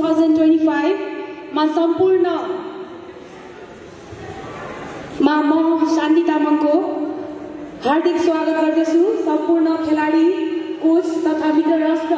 2025 मा सम्पूर्ण म शान्ति तामाङको हार्दिक स्वागत गर्दछु। सम्पूर्ण खेलाडी, कोच तथा मित्र राष्ट्र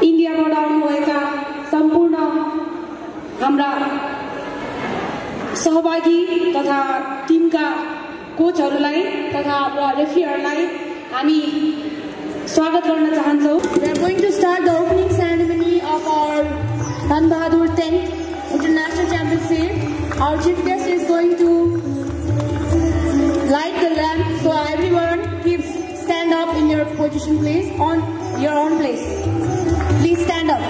इन्डियाबाट आउनुभएका सम्पूर्ण हाम्रा सहभागी तथा टिमका कोचहरूलाई तथा हाम्रा रेफ्रीहरूलाई हामी स्वागत गर्न चाहन्छौँ। We are going to start the opening ceremony of our Dhan Bahadur 10th International Championship. Our chief guest is going to light the lamp, so everyone keeps stand up in your position, please, on your own place. Please stand up.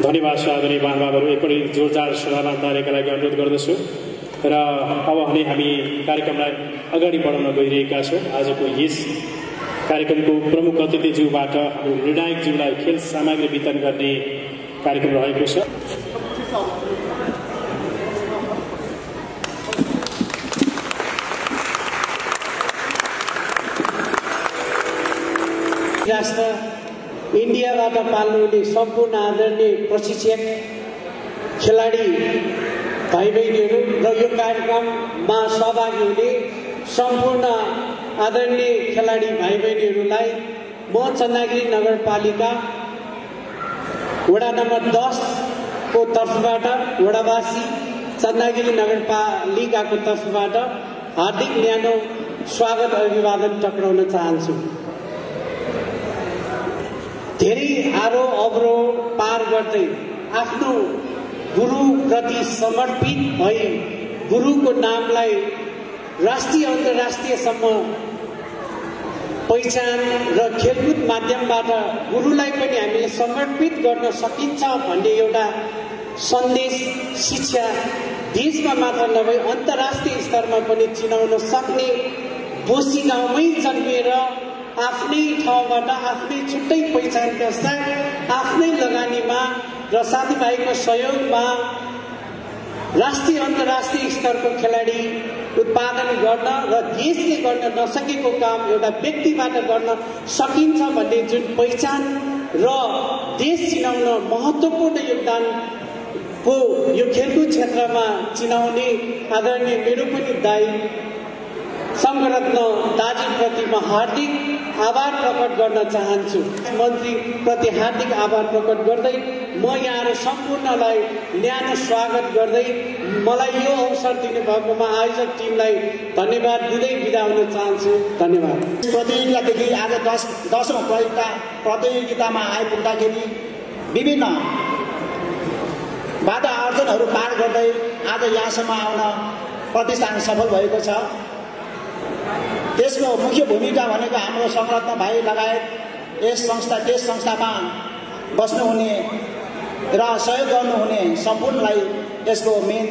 धन्यवाद आदरणीय महानुभावहरू। एकपल्ट जोरदार सभामा तारेका लागि अनुरोध गर्दछु र अब हामी कार्यक्रमलाई अगाडि बढाउन गइरहेका छौँ। आजको यस कार्यक्रमको प्रमुख अतिथिज्यूबाट हाम्रो निर्णायकज्यूलाई खेल सामग्री वितरण गर्ने कार्यक्रम रहेको छ। राष्ट्र इन्डियाबाट पाल्नुहुने सम्पूर्ण आदरणीय प्रशिक्षक, खेलाडी भाइ बहिनीहरू र यो कार्यक्रममा सहभागी हुने सम्पूर्ण आदरणीय खेलाडी भाइ बहिनीहरूलाई म चन्द्रगिरी नगरपालिका वडा नम्बर 10 को तर्फबाट, वडावासी चन्द्रगिरी नगरपालिकाको तर्फबाट हार्दिक न्यानो स्वागत अभिवादन टक्राउन चाहन्छु। धेरै आरोह अवरोह पार गर्दै आफ्नो गुरुप्रति समर्पित भई गुरुको नामलाई राष्ट्रिय अन्तर्राष्ट्रियसम्म पहिचान र खेलकुद माध्यमबाट गुरुलाई पनि हामीले समर्पित गर्न सकिन्छ भन्ने एउटा सन्देश, शिक्षा देशमा मात्र नभई अन्तर्राष्ट्रिय स्तरमा पनि चिनाउन सक्ने, बोसी गाउँमै जन्मिएर आफ्नै ठाउँबाट आफ्नै छुट्टै पहिचानका साथ आफ्नै लगानीमा र साथीभाइको सहयोगमा राष्ट्रिय अन्तर्राष्ट्रिय स्तरको खेलाडी उत्पादन गर्न र देशले गर्न नसकेको काम एउटा व्यक्तिबाट गर्न सकिन्छ भन्ने जुन पहिचान र देश चिनाउन महत्त्वपूर्ण योगदानको यो खेलकुद क्षेत्रमा चिनाउने आदरणीय मेरो पनि दाइ संघरत्न दाजुप्रति म हार्दिक आभार प्रकट गर्न चाहन्छु। मन्त्री प्रति हार्दिक आभार प्रकट गर्दै म यहाँहरू सम्पूर्णलाई न्यानो स्वागत गर्दै मलाई यो अवसर दिनुभएकोमा आयोजक टिमलाई धन्यवाद दिँदै बिदा हुन चाहन्छु। धन्यवाद। प्रतियोगितादेखि आज 10औं प्रतियोगितामा आइपुग्दाखेरि विभिन्न बाधा अर्जनहरू पार गर्दै आज यहाँसम्म आउन प्रतिष्ठान सफल भएको छ। त्यसको मुख्य भूमिका भनेको हाम्रो संरत्न भाइ लगायत यस संस्थामा बस्नुहुने र सहयोग गर्नुहुने सम्पूर्णलाई यसको मेन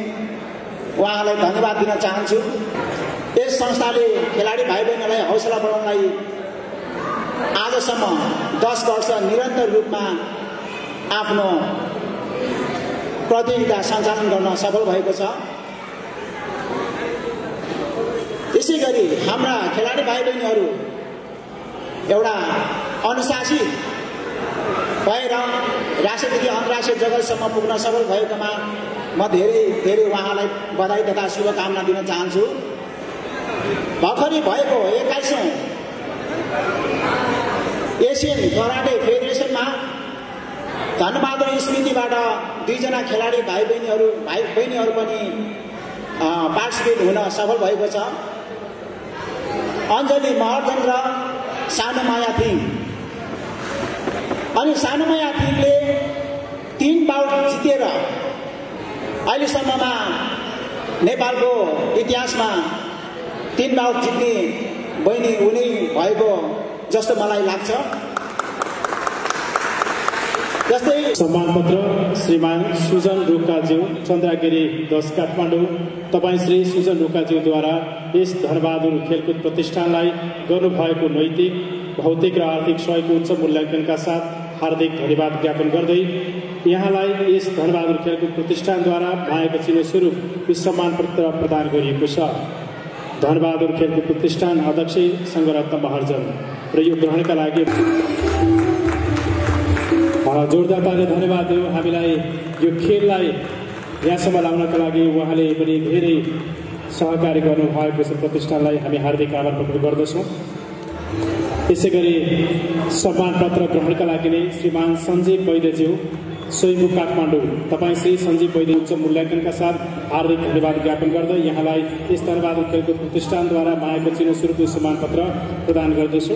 उहाँलाई धन्यवाद दिन चाहन्छु। यस संस्थाले खेलाडी भाइ बहिनीलाई हौसला बढाउनलाई आजसम्म 10 वर्ष निरन्तर रूपमा आफ्नो प्रतियोगिता सञ्चालन गर्न सफल भएको छ। यसै गरी हाम्रा खेलाडी भाइ बहिनीहरू एउटा अनुशासित भएर राष्ट्रदेखि अन्तर्राष्ट्रिय जगतसम्म पुग्न सफल भएकोमा म धेरै उहाँलाई बधाई तथा शुभकामना दिन चाहन्छु। भर्खरै भएको 21औं एसियन कराटे फेडरेसनमा धनबहादुर स्मृतिबाट 2 जना खेलाडी भाइ बहिनीहरू पनि पार्टिसिपेट हुन सफल भएको छ। अञ्जली महर्जन र सानुमाया थिङ। अनि सानुमाया थिङले 3 बाउट जितेर अहिलेसम्ममा नेपालको इतिहासमा 3 बाउट जित्ने बहिनी उनी भएको जस्तो मलाई लाग्छ। जस्तै सम्मान पत्र श्रीमान सुजन रोकाज्यू चन्द्रगिरी 10 काठमाडौँ। तपाईँ श्री सुजन रोकाज्यूद्वारा यस धनबहादुर खेलकुद प्रतिष्ठानलाई गर्नुभएको नैतिक भौतिक र आर्थिक सहयोगको उच्च मूल्याङ्कनका साथ हार्दिक धन्यवाद ज्ञापन गर्दै यहाँलाई यस धनबहादुर खेलकुद प्रतिष्ठानद्वारा मायाको चिन्ह स्वरूप यो सम्मान पत्र प्रदान गरिएको छ। धनबहादुर खेलकुद प्रतिष्ठान अध्यक्ष सङ्घरत्न महर्जन र यो ग्रहणका लागि जोरदार ताली धन्यवाद दियो। हामीलाई यो खेललाई यहाँसम्म ल्याउनका लागि उहाँले पनि धेरै सहकारी गर्नुभएको छ। प्रतिष्ठानलाई हामी हार्दिक आभार प्रकट गर्दछौँ। यसै गरी सम्मान पत्र ग्रहणका लागि नै श्रीमान सञ्जीव वैद्यज्यू स्वयम्भू काठमाडौँ। तपाईँ श्री सञ्जीव वैद्य उच्च मूल्याङ्कनका साथ हार्दिक धन्यवाद ज्ञापन गर्दै यहाँलाई यस धनबहादुर खेलकुद प्रतिष्ठानद्वारा मायाको चिन्ह स्वरूप सम्मान पत्र प्रदान गर्दछु।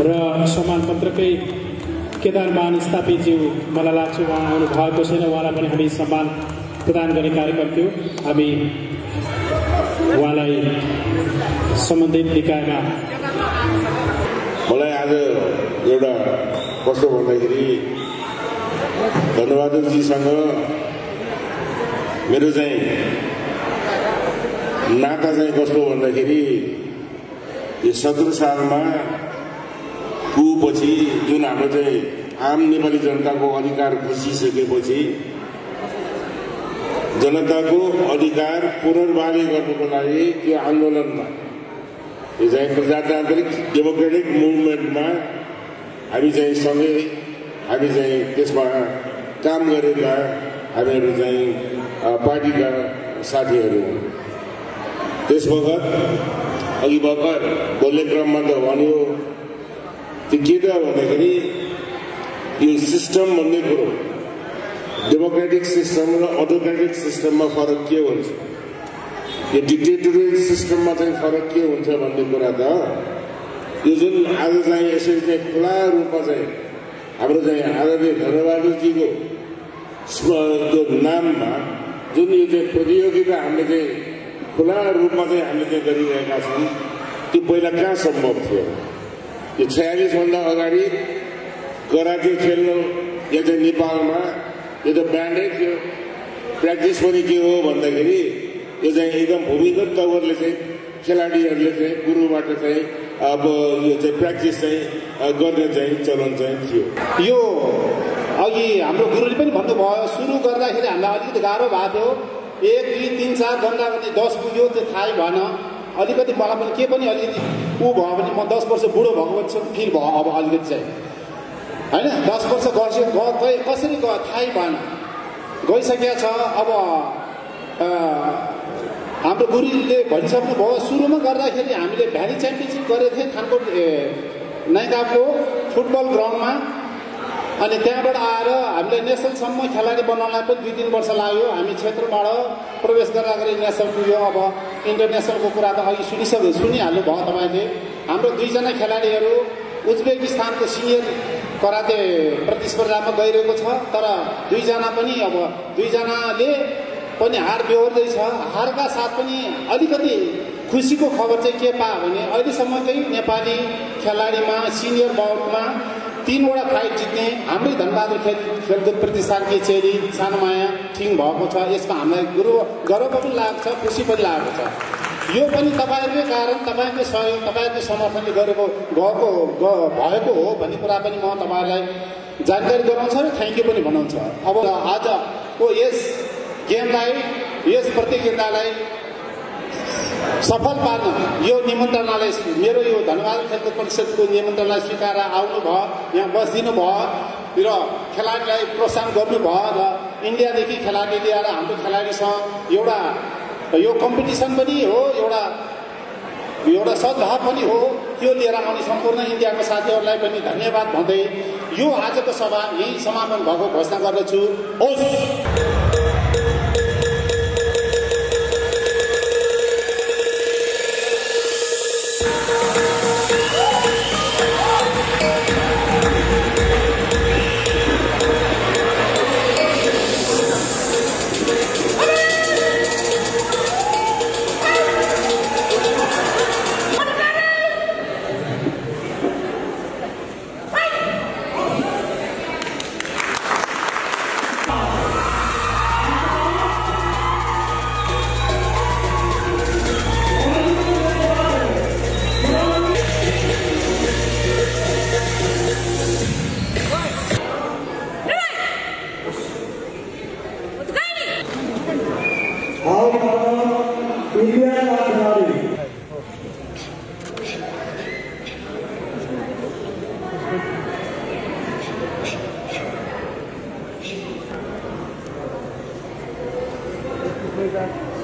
र सम्मान पत्रकै केदारमान स्थापितज्यू मलाई लाग्छ उहाँ आउनु भएको छैन। उहाँलाई पनि हामी सम्मान प्रदान गर्ने कार्यक्रम थियो। हामी उहाँलाई सम्बन्धित निकायमा मलाई आज एउटा कस्तो भन्दाखेरि धनबहादुरजीसँग मेरो चाहिँ नाता चाहिँ कस्तो भन्दाखेरि यो 17 सालमा कुपछि जुन हाम्रो चाहिँ आम नेपाली जनताको अधिकार खोजिसकेपछि जनताको अधिकार पुनर्वाली गर्नुको लागि त्यो आन्दोलनमा यो चाहिँ प्रजातान्त्रिक डेमोक्रेटिक मुभमेन्टमा हामी चाहिँ सँगै हामी चाहिँ त्यसमा काम गरेका हामीहरू चाहिँ पार्टीका साथीहरू त्यस वखत अघि भर्खर बोल्ने क्रममा त भन्यो त्यो के त भन्दाखेरि यो सिस्टम भन्ने कुरो डेमोक्रेटिक सिस्टम र अटोक्रेटिक सिस्टममा फरक के हुन्छ, यो डिक्टेटोरियल सिस्टममा चाहिँ फरक के हुन्छ भन्ने कुरा त यो जुन आज चाहिँ यसरी चाहिँ खुला रूपमा चाहिँ हाम्रो चाहिँ आदरणीय धनबहादुरजीको नाममा जुन यो चाहिँ प्रतियोगिता हामीले चाहिँ खुला रूपमा चाहिँ हामीले चाहिँ गरिरहेका छौँ त्यो पहिला कहाँ सम्भव थियो। यो 46 भन्दा अगाडि कराटे खेल्नु यो चाहिँ नेपालमा यो त ब्यान्डै थियो। प्र्याक्टिस पनि के हो भन्दाखेरि यो चाहिँ एकदम भूमिगत तवरले चाहिँ खेलाडीहरूले चाहिँ गुरुबाट चाहिँ अब यो चाहिँ प्र्याक्टिस चाहिँ गर्ने चाहिँ चलन चाहिँ थियो। यो अघि हाम्रो गुरुले पनि भन्नुभयो सुरु गर्दाखेरि हामीलाई अलिकति गाह्रो भएको थियो। 1 2 3 4 भन्दा पनि 10 पुग्यो त्यो थाहै भएन। अलिकति मलाई पनि के पनि अलिकति ऊ भयो भने म 10 वर्ष बुढो भएको जस्तो फिल भयो। अब अलिकति चाहिँ होइन 10 वर्ष गए कसरी गयो थाहै भएन। गइसकेको छ। अब हाम्रो गुरुले भनिसक्नुभयो सुरुमा गर्दाखेरि हामीले भ्याली च्याम्पियनसिप गरेको थियौँ थानकोट नाइकाको फुटबल ग्राउन्डमा। अनि त्यहाँबाट आएर हामीले नेसनलसम्म खेलाडी बनाउनलाई पनि 2-3 वर्ष लाग्यो। हामी क्षेत्रबाट प्रवेश गर्दाखेरि नेसनल पुग्यो। अब इन्टरनेसनलको कुरा त अघि सुनिहाल्नु भयो तपाईँले। हाम्रो 2 जना खेलाडीहरू उज्बेकिस्तानको सिनियर कराते प्रतिस्पर्धामा गइरहेको छ। तर 2 जना पनि अब 2 जनाले पनि हार बेहोर्दैछ। हारका साथ पनि अलिकति खुसीको खबर चाहिँ के पायो भने अहिलेसम्म चाहिँ नेपाली खेलाडीमा सिनियर बाउटमा 3 वटा फाइट जित्ने हाम्रै धनबहादुर खेलकुद प्रतिष्ठानकी चेली सानोमाया ठिङ भएको छ। यसमा हामीलाई गर्व पनि लागेको छ, खुसी पनि लागेको छ। यो पनि तपाईँहरूकै कारण, तपाईँकै सहयोग, तपाईँकै समर्थनले भएको हो भन्ने कुरा पनि म तपाईँहरूलाई जानकारी गराउँछ र थ्याङ्क यू पनि भनाउँछ। अब आजको यस गेमलाई, यस प्रतियोगितालाई सफल पार्न यो निमन्त्रणालाई, मेरो यो धनबहादुर खेलकुद परिषदको निमन्त्रणालाई स्वीकार आउनुभयो, यहाँ बसिदिनु भयो र खेलाडीलाई प्रोत्साहन गर्नुभयो र इन्डियादेखि खेलाडी ल्याएर हाम्रो खेलाडीसँग एउटा यो कम्पिटिसन पनि हो, एउटा सद्भाव पनि हो। त्यो लिएर आउने सम्पूर्ण इन्डियाको साथीहरूलाई पनि धन्यवाद भन्दै यो आजको सभा यही समापन भएको घोषणा गर्दछु। होस्। Thank you.